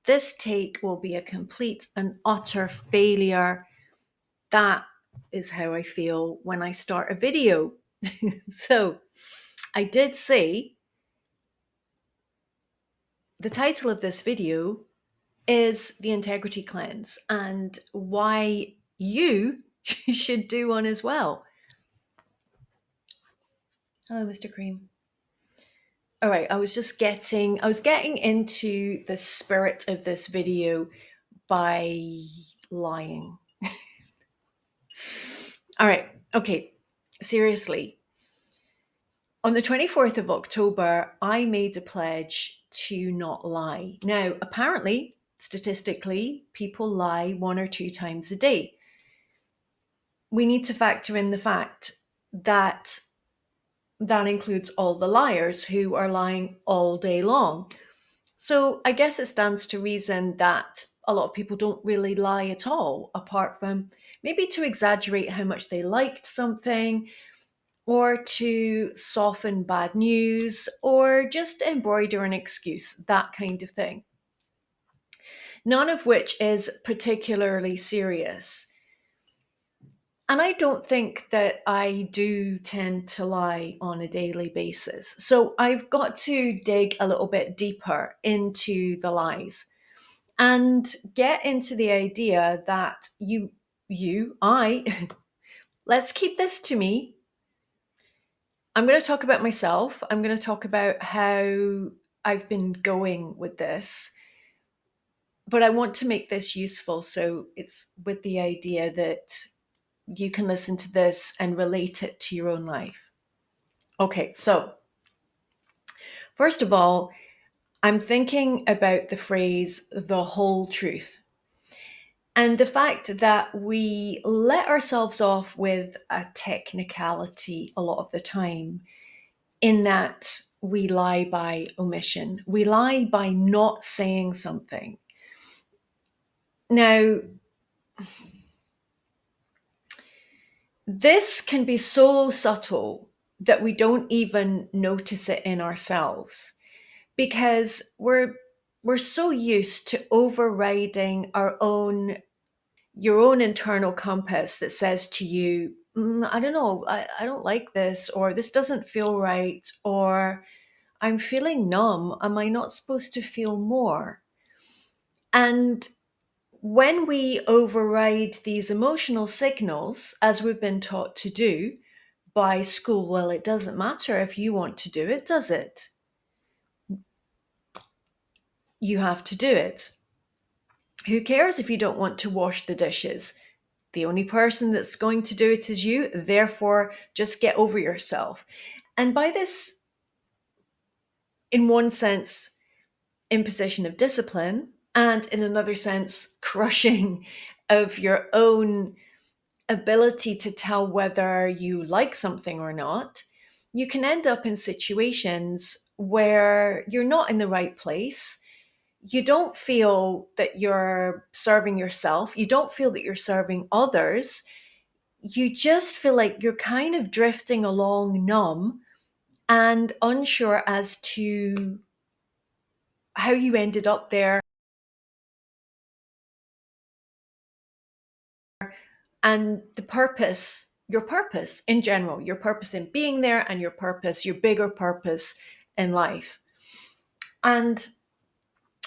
This take will be a complete and utter failure. That is how I feel when I start a video. So I did say the title of this video is the integrity cleanse and why you should do one as well. Hello, Mr. Cream. All right, I was getting into the spirit of this video by lying. All right, okay, seriously. On the 24th of October, I made a pledge to not lie. Now, apparently, statistically, people lie 1 or 2 times a day. We need to factor in the fact that that includes all the liars who are lying all day long. So I guess it stands to reason that a lot of people don't really lie at all, apart from maybe to exaggerate how much they liked something, or to soften bad news, or just embroider an excuse, that kind of thing. None of which is particularly serious. And I don't think that I do tend to lie on a daily basis. So I've got to dig a little bit deeper into the lies and get into the idea that I, let's keep this to me. I'm going to talk about myself. I'm going to talk about how I've been going with this, but I want to make this useful. So it's with the idea that you can listen to this and relate it to your own life. Okay, so first of all, I'm thinking about the phrase the whole truth. And the fact that we let ourselves off with a technicality a lot of the time, in that we lie by omission, we lie by not saying something. Now, this can be so subtle that we don't even notice it in ourselves because we're so used to overriding your own internal compass that says to you, I don't know, I don't like this, or this doesn't feel right, or I'm feeling numb. Am I not supposed to feel more? And when we override these emotional signals, as we've been taught to do by school, well, it doesn't matter if you want to do it, does it? You have to do it. Who cares if you don't want to wash the dishes? The only person that's going to do it is you, therefore, just get over yourself. And by this, in one sense, imposition of discipline, and in another sense, crushing of your own ability to tell whether you like something or not, you can end up in situations where you're not in the right place. You don't feel that you're serving yourself. You don't feel that you're serving others. You just feel like you're kind of drifting along numb and unsure as to how you ended up there and the purpose, your purpose in general, your purpose in being there, and your purpose, your bigger purpose in life. And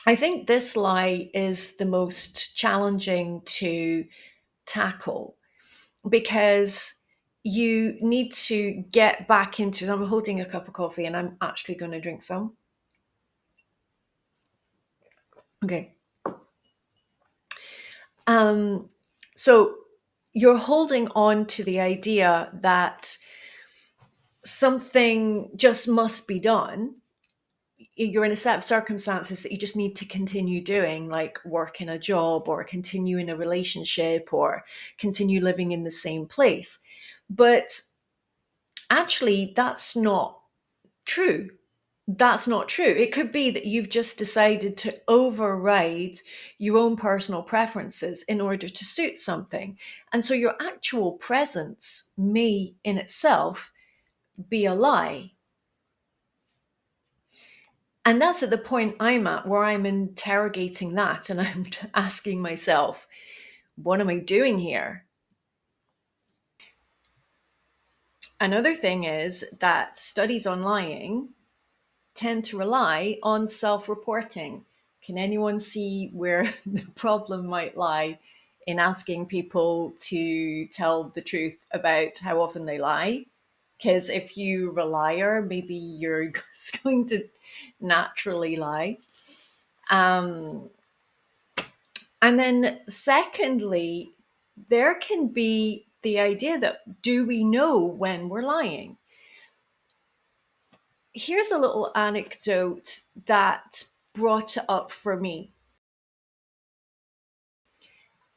I think this lie is the most challenging to tackle because you need to get back into. I'm holding a cup of coffee and I'm actually going to drink some. Okay. So you're holding on to the idea that something just must be done. You're in a set of circumstances that you just need to continue doing, like work in a job or continue in a relationship or continue living in the same place. But actually, that's not true. That's not true. It could be that you've just decided to override your own personal preferences in order to suit something. And so your actual presence may in itself be a lie. And that's at the point I'm at where I'm interrogating that and I'm asking myself, what am I doing here? Another thing is that studies on lying tend to rely on self reporting. Can anyone see where the problem might lie in asking people to tell the truth about how often they lie? Because if you're a liar, maybe you're just going to naturally lie. Um, and then, secondly, there can be the idea that do we know when we're lying? Here's a little anecdote that brought it up for me.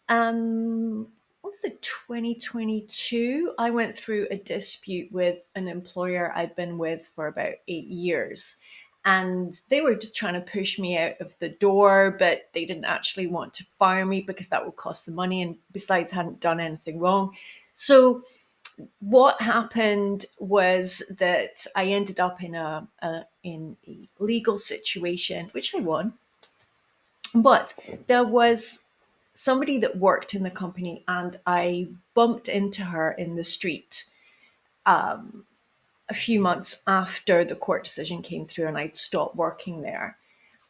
What was it, 2022? I went through a dispute with an employer I'd been with for about 8 years. And they were just trying to push me out of the door, but they didn't actually want to fire me because that would cost them money. And besides, I hadn't done anything wrong. So what happened was that I ended up in a legal situation, which I won. But there was somebody that worked in the company, and I bumped into her in the street um, a few months after the court decision came through, and I'd stopped working there.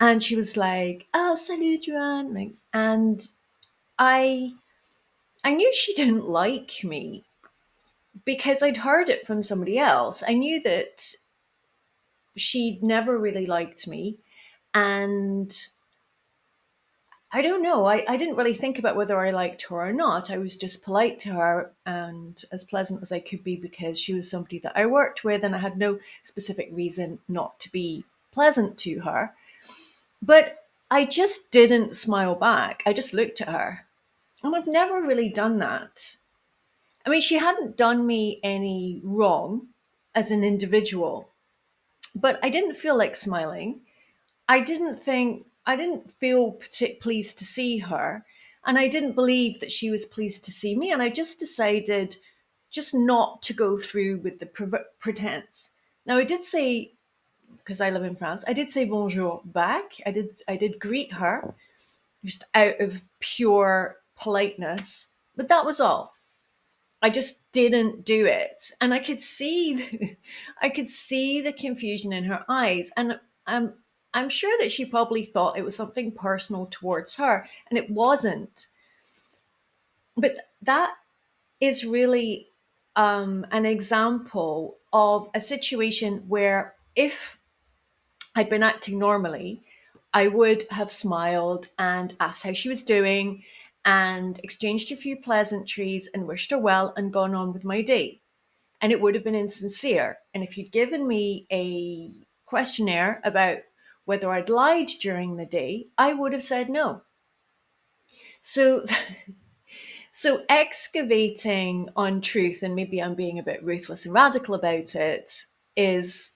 And she was like, "Oh, salut, Joanne," and I I knew she didn't like me because I'd heard it from somebody else. I knew that she never really liked me, and I don't know. I didn't really think about whether I liked her or not. I was just polite to her and as pleasant as I could be because she was somebody that I worked with and I had no specific reason not to be pleasant to her. But I just didn't smile back. I just looked at her. And I've never really done that. I mean, she hadn't done me any wrong as an individual, but I didn't feel like smiling. I didn't feel pleased to see her. And I didn't believe that she was pleased to see me. And I just decided just not to go through with the pretense. Now, I did say, because I live in France, I did say bonjour back. I did greet her just out of pure politeness, but that was all. I just didn't do it, and I could see, I could see the confusion in her eyes, and I'm sure that she probably thought it was something personal towards her, and it wasn't. But that is really an example of a situation where if I'd been acting normally, I would have smiled and asked how she was doing and exchanged a few pleasantries and wished her well and gone on with my day. And it would have been insincere. And if you'd given me a questionnaire about whether I'd lied during the day, I would have said no. So, so excavating on truth, and maybe I'm being a bit ruthless and radical about it, is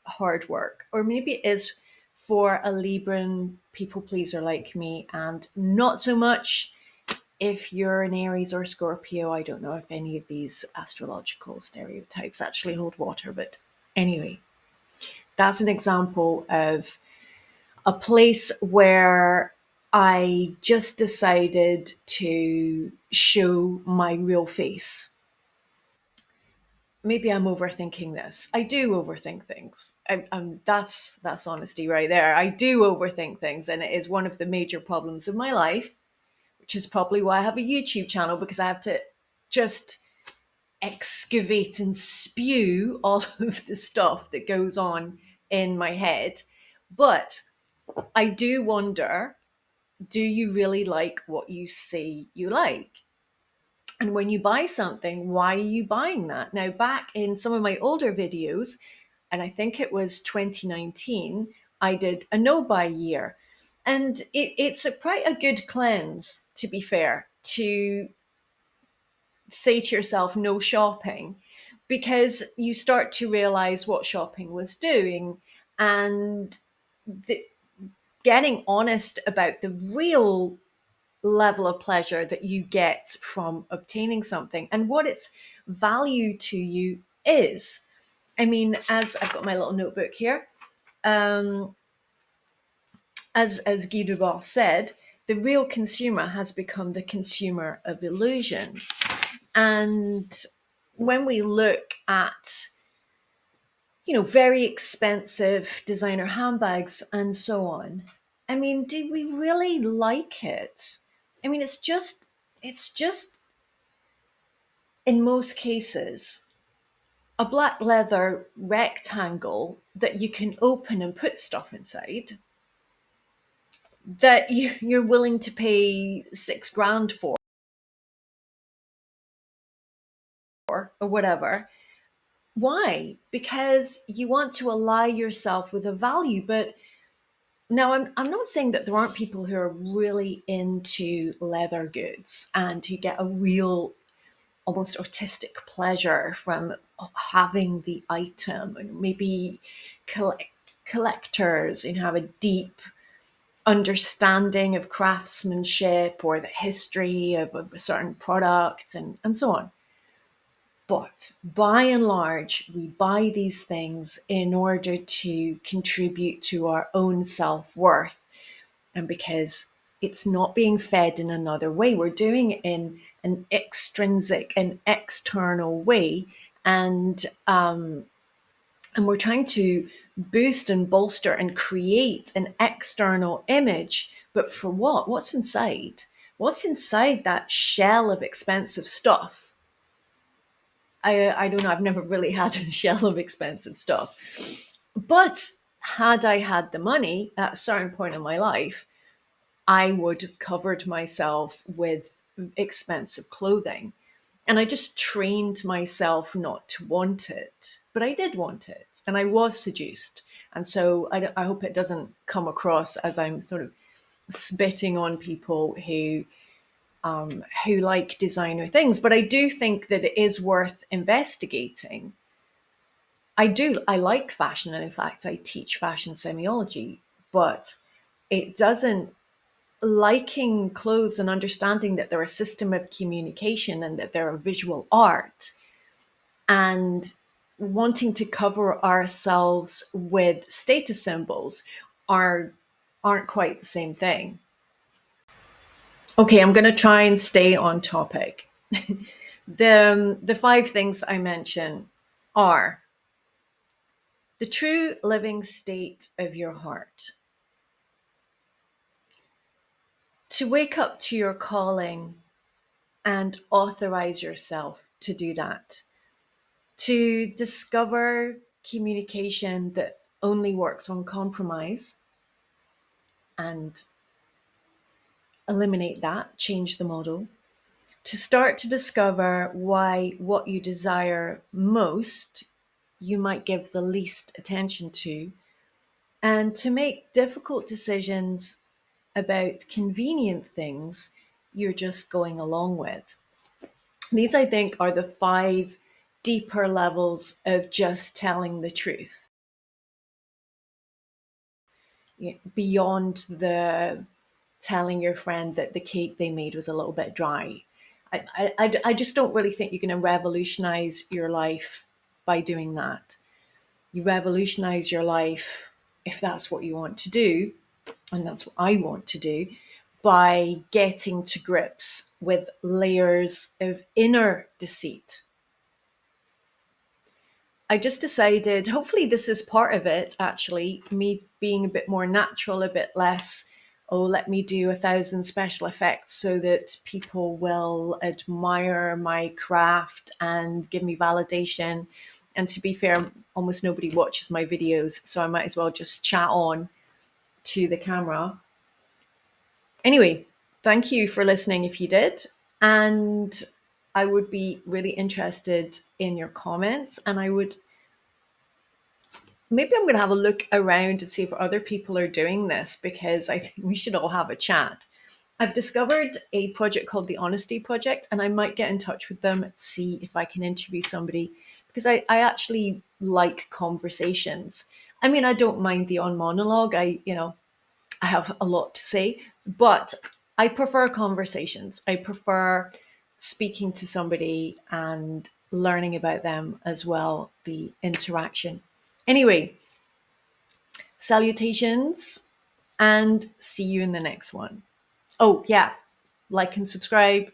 hard work. Or maybe it is for a Libran people pleaser like me, and not so much if you're an Aries or Scorpio. I don't know if any of these astrological stereotypes actually hold water, but anyway, that's an example of a place where I just decided to show my real face. Maybe I'm overthinking this. I do overthink things. That's honesty right there. I do overthink things, and it is one of the major problems of my life, which is probably why I have a YouTube channel, because I have to just excavate and spew all of the stuff that goes on in my head. But I do wonder, do you really like what you say you like? And when you buy something, why are you buying that? Now, back in some of my older videos, and I think it was 2019, I did a no buy year. And it's quite a good cleanse, to be fair, to say to yourself, no shopping, because you start to realize what shopping was doing and the, getting honest about the real level of pleasure that you get from obtaining something and what its value to you is. I mean, as I've got my little notebook here, Um, as Guy Debord said, the real consumer has become the consumer of illusions. And when we look at, very expensive designer handbags and so on, I mean, do we really like it? I mean, it's just in most cases a black leather rectangle that you can open and put stuff inside that you're willing to pay 6 grand for or whatever. Why? Because you want to ally yourself with a value. But now I'm not saying that there aren't people who are really into leather goods and who get a real, almost artistic pleasure from having the item, and maybe collect, collectors and have a deep understanding of craftsmanship or the history of a certain product and so on. But by and large, we buy these things in order to contribute to our own self worth. And because it's not being fed in another way, we're doing it in an extrinsic and external way. And we're trying to boost and bolster and create an external image. But for what? What's inside? What's inside that shell of expensive stuff? I don't know. I've never really had a shell of expensive stuff. But had I had the money at a certain point in my life, I would have covered myself with expensive clothing. And I just trained myself not to want it. But I did want it. And I was seduced. And so I hope it doesn't come across as I'm sort of spitting on people who like designer things. But I do think that it is worth investigating. I like fashion, and in fact I teach fashion semiology, but it doesn't, liking clothes and understanding that they're a system of communication and that they're a visual art, and wanting to cover ourselves with status symbols are aren't quite the same thing. Okay, I'm going to try and stay on topic. The five things that I mention are the true living state of your heart, to wake up to your calling and authorize yourself to do that, to discover communication that only works on compromise and eliminate that, change the model, to start to discover why what you desire most you might give the least attention to, and to make difficult decisions about convenient things you're just going along with. These, I think, are the five deeper levels of just telling the truth, beyond the telling your friend that the cake they made was a little bit dry. I just don't really think you're going to revolutionize your life by doing that. You revolutionize your life, if that's what you want to do, and that's what I want to do, by getting to grips with layers of inner deceit. I just decided, hopefully, this is part of it actually, me being a bit more natural, a bit less, oh, let me do 1,000 special effects so that people will admire my craft and give me validation. And to be fair, almost nobody watches my videos, so I might as well just chat on to the camera. Anyway, thank you for listening if you did. And I would be really interested in your comments, and I would, maybe I'm going to have a look around and see if other people are doing this, because I think we should all have a chat. I've discovered a project called the Honesty Project, and I might get in touch with them, see if I can interview somebody, because I actually like conversations. I mean, I don't mind the on monologue. I have a lot to say, but I prefer conversations. I prefer speaking to somebody and learning about them as well, the interaction. Anyway, Salutations, and see you in the next one. Oh, yeah, like and subscribe.